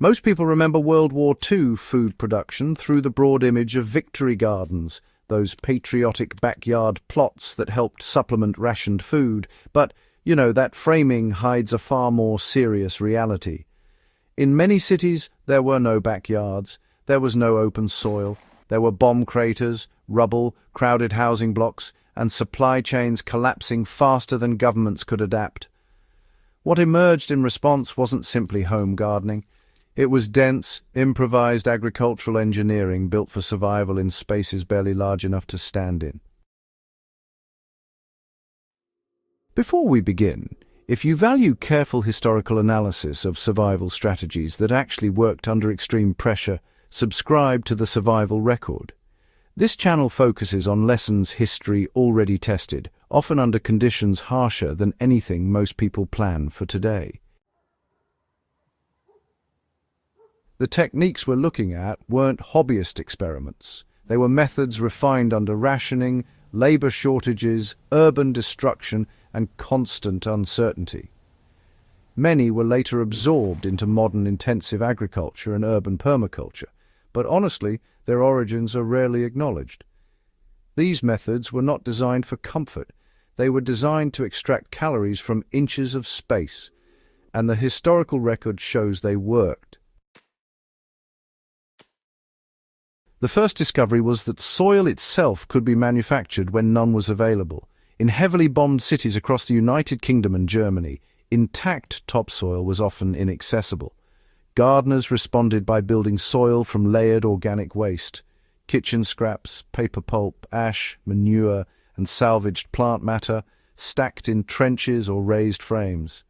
Most people remember World War II food production through the broad image of victory gardens, those patriotic backyard plots that helped supplement rationed food, but, that framing hides a far more serious reality. In many cities, there were no backyards, there was no open soil, there were bomb craters, rubble, crowded housing blocks, and supply chains collapsing faster than governments could adapt. What emerged in response wasn't simply home gardening. It was dense, improvised agricultural engineering built for survival in spaces barely large enough to stand in. Before we begin, if you value careful historical analysis of survival strategies that actually worked under extreme pressure, subscribe to the Survival Record. This channel focuses on lessons history already tested, often under conditions harsher than anything most people plan for today. The techniques we're looking at weren't hobbyist experiments. They were methods refined under rationing, labor shortages, urban destruction, and constant uncertainty. Many were later absorbed into modern intensive agriculture and urban permaculture, but honestly, their origins are rarely acknowledged. These methods were not designed for comfort. They were designed to extract calories from inches of space, and the historical record shows they worked. The first discovery was that soil itself could be manufactured when none was available. In heavily bombed cities across the United Kingdom and Germany, intact topsoil was often inaccessible. Gardeners responded by building soil from layered organic waste, kitchen scraps, paper pulp, ash, manure, and salvaged plant matter, stacked in trenches or raised frames.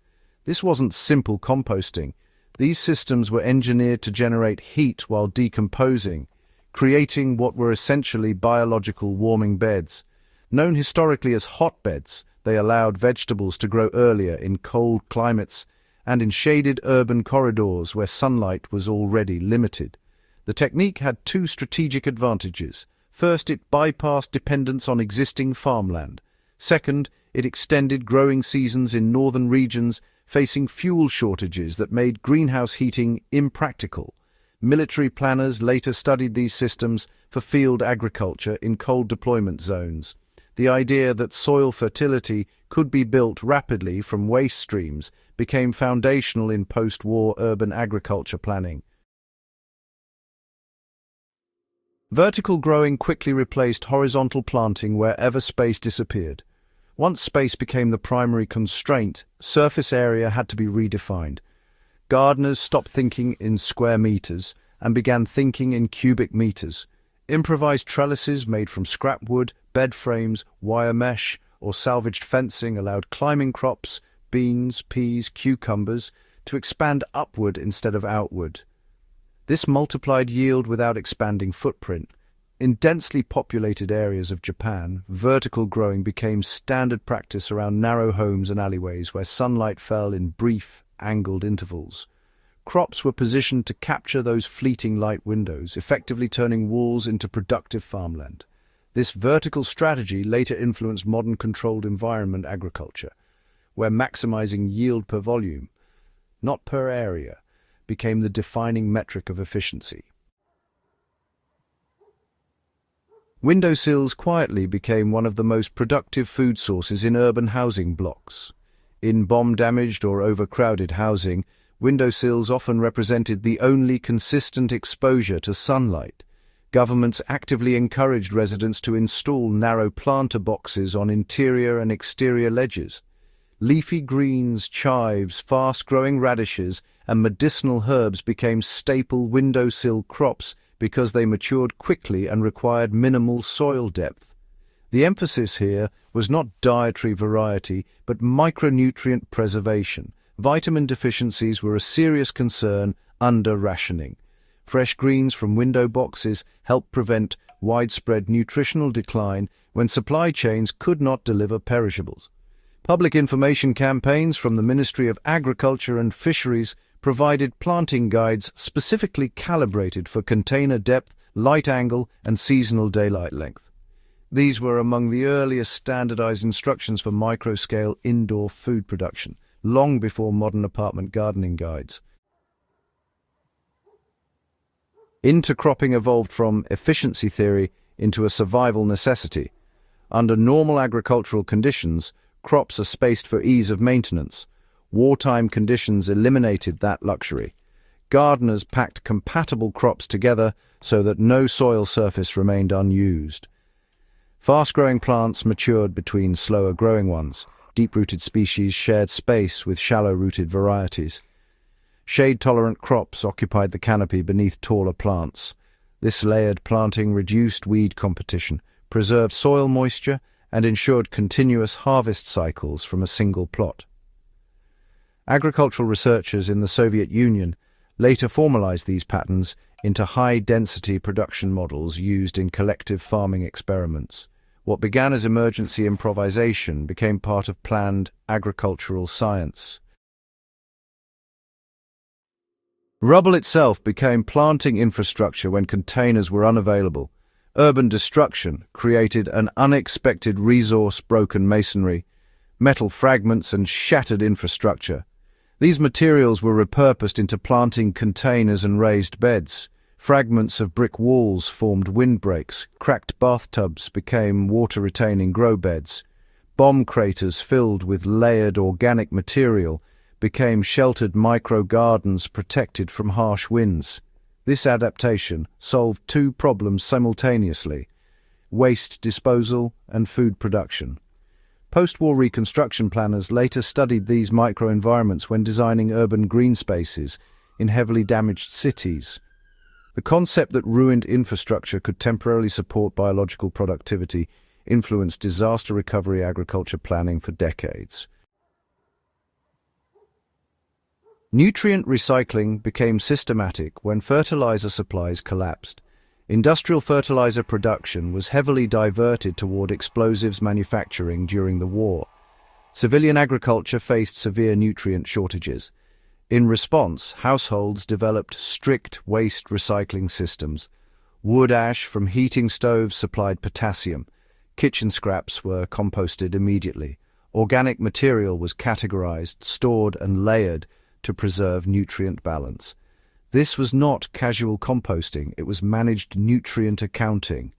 This wasn't simple composting. These systems were engineered to generate heat while decomposing, creating what were essentially biological warming beds. Known historically as hotbeds, they allowed vegetables to grow earlier in cold climates and in shaded urban corridors where sunlight was already limited. The technique had two strategic advantages. First, it bypassed dependence on existing farmland. Second, it extended growing seasons in northern regions facing fuel shortages that made greenhouse heating impractical. Military planners later studied these systems for field agriculture in cold deployment zones. The idea that soil fertility could be built rapidly from waste streams became foundational in post-war urban agriculture planning. Vertical growing quickly replaced horizontal planting wherever space disappeared. Once space became the primary constraint, surface area had to be redefined. Gardeners stopped thinking in square meters and began thinking in cubic meters. Improvised trellises made from scrap wood, bed frames, wire mesh, or salvaged fencing allowed climbing crops, beans, peas, cucumbers, to expand upward instead of outward. This multiplied yield without expanding footprint. In densely populated areas of Japan, vertical growing became standard practice around narrow homes and alleyways where sunlight fell in brief, angled intervals. Crops were positioned to capture those fleeting light windows, effectively turning walls into productive farmland. This vertical strategy later influenced modern controlled environment agriculture, where maximizing yield per volume, not per area, became the defining metric of efficiency. Windowsills quietly became one of the most productive food sources in urban housing blocks. In bomb-damaged or overcrowded housing, windowsills often represented the only consistent exposure to sunlight. Governments actively encouraged residents to install narrow planter boxes on interior and exterior ledges. Leafy greens, chives, fast-growing radishes, and medicinal herbs became staple windowsill crops because they matured quickly and required minimal soil depth. The emphasis here was not dietary variety, but micronutrient preservation. Vitamin deficiencies were a serious concern under rationing. Fresh greens from window boxes helped prevent widespread nutritional decline when supply chains could not deliver perishables. Public information campaigns from the Ministry of Agriculture and Fisheries provided planting guides specifically calibrated for container depth, light angle, and seasonal daylight length. These were among the earliest standardized instructions for micro-scale indoor food production, long before modern apartment gardening guides. Intercropping evolved from efficiency theory into a survival necessity. Under normal agricultural conditions, crops are spaced for ease of maintenance. Wartime conditions eliminated that luxury. Gardeners packed compatible crops together so that no soil surface remained unused. Fast-growing plants matured between slower-growing ones. Deep-rooted species shared space with shallow-rooted varieties. Shade-tolerant crops occupied the canopy beneath taller plants. This layered planting reduced weed competition, preserved soil moisture, and ensured continuous harvest cycles from a single plot. Agricultural researchers in the Soviet Union later formalized these patterns into high-density production models used in collective farming experiments. What began as emergency improvisation became part of planned agricultural science. Rubble itself became planting infrastructure when containers were unavailable. Urban destruction created an unexpected resource, broken masonry, metal fragments, and shattered infrastructure. These materials were repurposed into planting containers and raised beds. Fragments of brick walls formed windbreaks. Cracked bathtubs became water-retaining grow beds. Bomb craters filled with layered organic material became sheltered micro-gardens protected from harsh winds. This adaptation solved two problems simultaneously: waste disposal and food production. Post-war reconstruction planners later studied these microenvironments when designing urban green spaces in heavily damaged cities. The concept that ruined infrastructure could temporarily support biological productivity influenced disaster recovery agriculture planning for decades. Nutrient recycling became systematic when fertilizer supplies collapsed. Industrial fertilizer production was heavily diverted toward explosives manufacturing during the war. Civilian agriculture faced severe nutrient shortages. In response, households developed strict waste recycling systems. Wood ash from heating stoves supplied potassium. Kitchen scraps were composted immediately. Organic material was categorized, stored, and layered to preserve nutrient balance. This was not casual composting, it was managed nutrient accounting.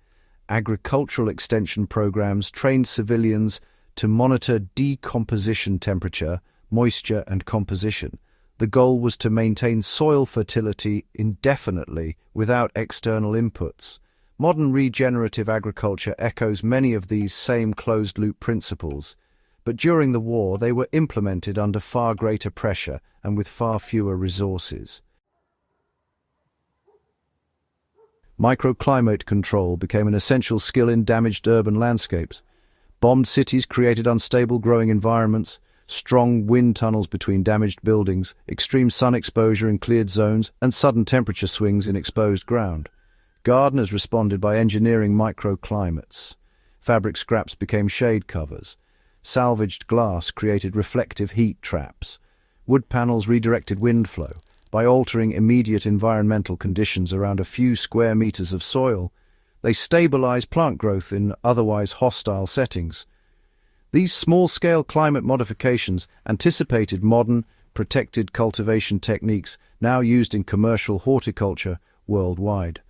Agricultural extension programs trained civilians to monitor decomposition temperature, moisture, and composition. The goal was to maintain soil fertility indefinitely without external inputs. Modern regenerative agriculture echoes many of these same closed-loop principles, but during the war they were implemented under far greater pressure and with far fewer resources. Microclimate control became an essential skill in damaged urban landscapes. Bombed cities created unstable growing environments, strong wind tunnels between damaged buildings, extreme sun exposure in cleared zones, and sudden temperature swings in exposed ground. Gardeners responded by engineering microclimates. Fabric scraps became shade covers. Salvaged glass created reflective heat traps. Wood panels redirected wind flow. By altering immediate environmental conditions around a few square meters of soil, they stabilized plant growth in otherwise hostile settings. These small-scale climate modifications anticipated modern, protected cultivation techniques now used in commercial horticulture worldwide.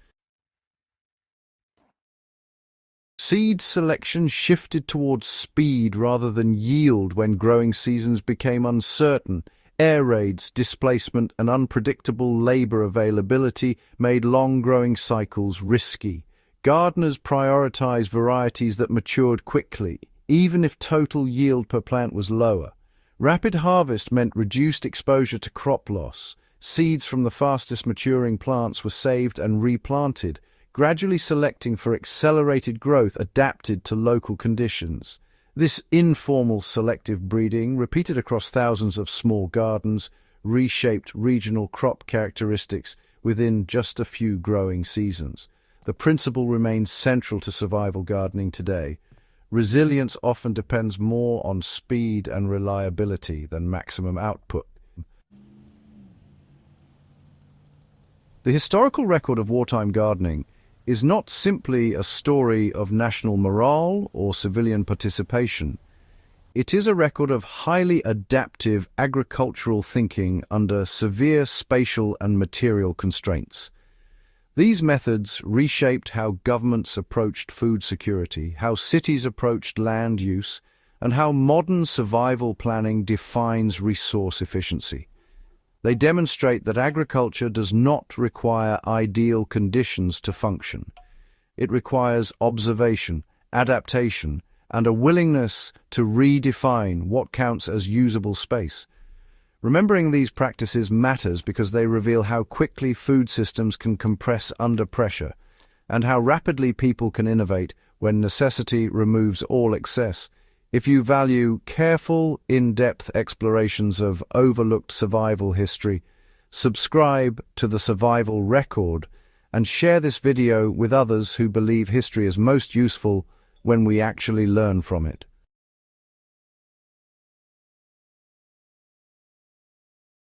Seed selection shifted towards speed rather than yield when growing seasons became uncertain. Air raids, displacement, and unpredictable labor availability made long-growing cycles risky. Gardeners prioritized varieties that matured quickly, even if total yield per plant was lower. Rapid harvest meant reduced exposure to crop loss. Seeds from the fastest maturing plants were saved and replanted, gradually selecting for accelerated growth adapted to local conditions. This informal selective breeding, repeated across thousands of small gardens, reshaped regional crop characteristics within just a few growing seasons. The principle remains central to survival gardening today. Resilience often depends more on speed and reliability than maximum output. The historical record of wartime gardening is not simply a story of national morale or civilian participation. It is a record of highly adaptive agricultural thinking under severe spatial and material constraints. These methods reshaped how governments approached food security, how cities approached land use, and how modern survival planning defines resource efficiency. They demonstrate that agriculture does not require ideal conditions to function. It requires observation, adaptation, and a willingness to redefine what counts as usable space. Remembering these practices matters because they reveal how quickly food systems can compress under pressure, and how rapidly people can innovate when necessity removes all excess. If you value careful, in-depth explorations of overlooked survival history, subscribe to the Survival Record and share this video with others who believe history is most useful when we actually learn from it.